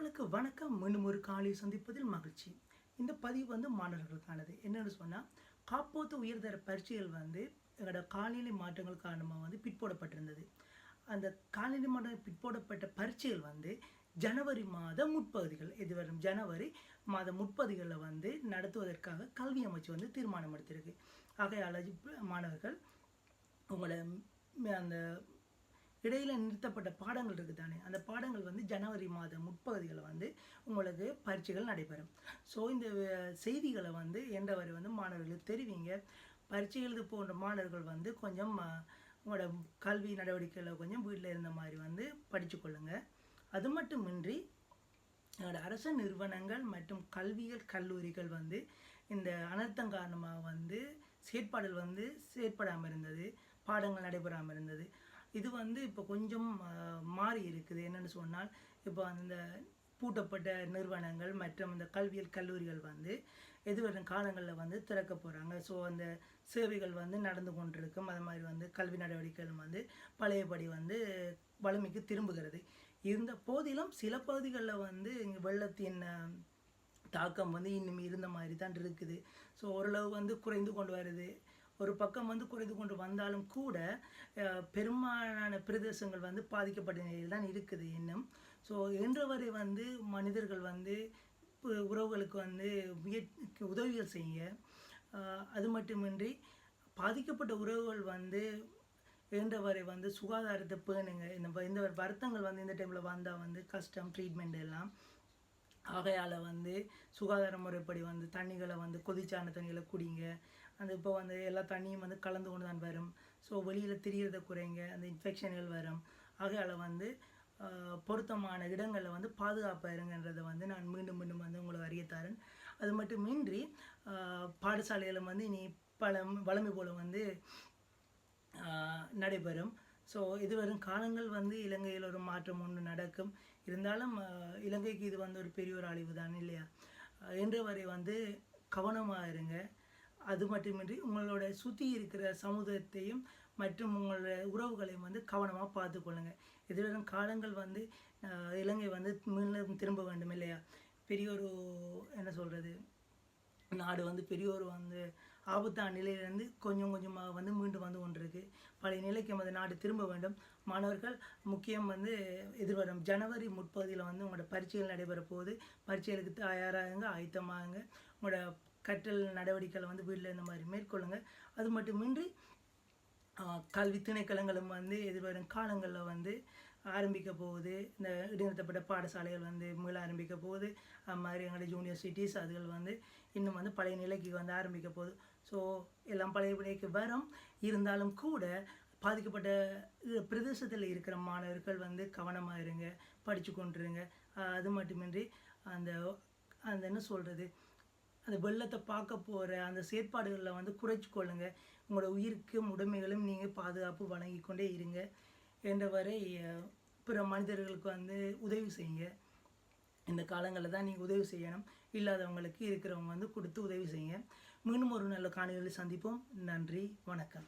மாணவர்களுக்கு வணக்கம். மீண்டும் ஒரு காலை சந்திப்பதில் மகிழ்ச்சி. இந்த பதிவு மாணவர்களுக்கானது. என்னென்னு சொன்னால், காப்போத்து உயர்தர பரீட்சைகள் எங்களோட காலநிலை மாற்றங்கள் காரணமாக பிற்போடப்பட்டிருந்தது. அந்த காலநிலை மாற்றம் பிற்போடப்பட்ட பரீட்சைகள் ஜனவரி மாத முற்பகுதிகள் எதிர்வரும் ஜனவரி மாத முற்பகுதிகளில் நடத்துவதற்காக கல்வி அமைச்சு தீர்மானம் எடுத்திருக்கு. ஆகையால் மாணவர்கள் உங்களோட அந்த இடையில் நிறுத்தப்பட்ட பாடங்கள் இருக்குது தானே, அந்த பாடங்கள் ஜனவரி மாத முற்பகுதிகளில் உங்களுக்கு பரீட்சைகள் நடைபெறும். ஸோ இந்த செய்திகளை என்றவரை மாணவர்களுக்கு தெரிவிங்க. பரீட்சை எழுத போன்ற மாணவர்கள் கொஞ்சம் உங்களோட கல்வி நடவடிக்கைகளை கொஞ்சம் வீட்டில் இருந்த மாதிரி படித்து கொள்ளுங்கள். அது மட்டுமின்றி எங்களோட அரசு நிறுவனங்கள் மற்றும் கல்வியல் கல்லூரிகள் இந்த அனர்த்தம் காரணமாக செயற்பாடுகள் செயற்படாமல் இருந்தது, பாடங்கள் நடைபெறாமல் இருந்தது. இது இப்போ கொஞ்சம் மாறி இருக்குது. என்னென்னு சொன்னால், இப்போ அந்த பூட்டப்பட்ட நிறுவனங்கள் மற்றும் இந்த கல்வியல் கல்லூரிகள் எதிர்வரும் காலங்களில் திறக்க போகிறாங்க. ஸோ அந்த சேவைகள் நடந்து கொண்டிருக்கும். அது மாதிரி கல்வி நடவடிக்கைகள் பழையபடி வலிமைக்கு திரும்புகிறது. இருந்த போதிலும் சில பகுதிகளில் இங்கே வெள்ளத்தின் தாக்கம் இன்னும் இருந்த மாதிரி தான் இருக்குது. ஸோ ஓரளவு குறைந்து கொண்டு வருது. ஒரு பக்கம் குறைந்து கொண்டு வந்தாலும் கூட பெரும்பாலான பிரதேசங்கள் பாதிக்கப்பட்ட நிலையில் தான் இருக்குது இன்னும். ஸோ இன்று வரை மனிதர்கள் உறவுகளுக்கு உதவிகள் செய்ய, அது மட்டுமின்றி பாதிக்கப்பட்ட உறவுகள் என்றவரை சுகாதாரத்தை பேணுங்க. இந்த வருத்தங்கள் இந்த டைமில் வந்தால் கஷ்டம், ட்ரீட்மெண்ட் எல்லாம். ஆகையால் சுகாதார முறைப்படி தண்ணிகளை கொதிச்சான தண்ணிகளை குடிங்க. அந்த இப்போ எல்லா தண்ணியும் கலந்து கொண்டு தான் வரும். ஸோ வெளியில் திரியிறத குறைங்க, அந்த இன்ஃபெக்ஷன்கள் வரும். ஆகையால் பொருத்தமான இடங்களில் பாதுகாப்பாக இருங்கன்றதை நான் மீண்டும் உங்களுக்கு அறியத்தாரன். அது மட்டுமின்றி பாடசாலைகளும் இனி வளமை போல் நடைபெறும். ஸோ இதுவரும் காலங்கள் இலங்கையில் ஒரு மாற்றம் ஒன்று நடக்கும். இருந்தாலும் இலங்கைக்கு இது ஒரு பெரிய ஒரு அழிவு தான் இல்லையா? என்று வரை கவனமாக இருங்க. அது மட்டுமின்றி உங்களோட சுற்றி இருக்கிற சமூகத்தையும் மற்றும் உங்களோட உறவுகளையும் கவனமாக பார்த்து கொள்ளுங்கள். எதிர்வரும் காலங்கள் இலங்கை மீண்டும் திரும்ப வேண்டும் இல்லையா? பெரிய ஒரு என்ன சொல்கிறது, நாடு பெரிய ஒரு ஆபத்தான நிலையிலேருந்து கொஞ்சம் கொஞ்சமாக மீண்டும் கொண்டிருக்கு. பழைய நிலைக்கு நாடு திரும்ப வேண்டும். மாணவர்கள் முக்கியம் எதிர்வரும் ஜனவரி முற்பகுதியில் உங்களோட பரீட்சைகள் நடைபெற போகுது. பரீட்சைகளுக்கு தயாராகுங்க, ஆயத்தமாகுங்க. உங்களோட கற்றல் நடவடிக்கைகளை வீட்டில் இந்த மாதிரி மேற்கொள்ளுங்கள். அது மட்டுமின்றி கல்வி திணைக்களங்களும் எதிர்வரும் காலங்களில் ஆரம்பிக்க போகுது. இந்த இடைநிறுத்தப்பட்ட பாடசாலைகள் மீள ஆரம்பிக்க போகுது. அது மாதிரி எங்களோட யூனிவர்சிட்டிஸ் அதுகள் இன்னும் பழைய நிலைக்கு ஆரம்பிக்க போகுது. ஸோ எல்லாம் பழைய நிலைக்கு வரும். இருந்தாலும் கூட பாதிக்கப்பட்ட பிரதேசத்தில் இருக்கிற மாணவர்கள் கவனமாக இருங்க, படித்து கொண்டுருங்க. அது மட்டுமின்றி அந்த அந்த என்ன சொல்கிறது, அந்த வெள்ளத்தை பார்க்க போகிற அந்த செயற்பாடுகளில் குறைச்சி கொள்ளுங்க. உங்களோட உயிருக்கும் உடைமைகளும் நீங்கள் பாதுகாப்பு வழங்கி கொண்டே இருங்க. என்றவரை பிற மனிதர்களுக்கு உதவி செய்யுங்க. இந்த காலங்களில் தான் நீங்கள் உதவி செய்யணும். இல்லாதவங்களுக்கு இருக்கிறவங்க கொடுத்து உதவி செய்யுங்க. மீண்டும் ஒரு நல்ல காணொளியில் சந்திப்போம். நன்றி, வணக்கம்.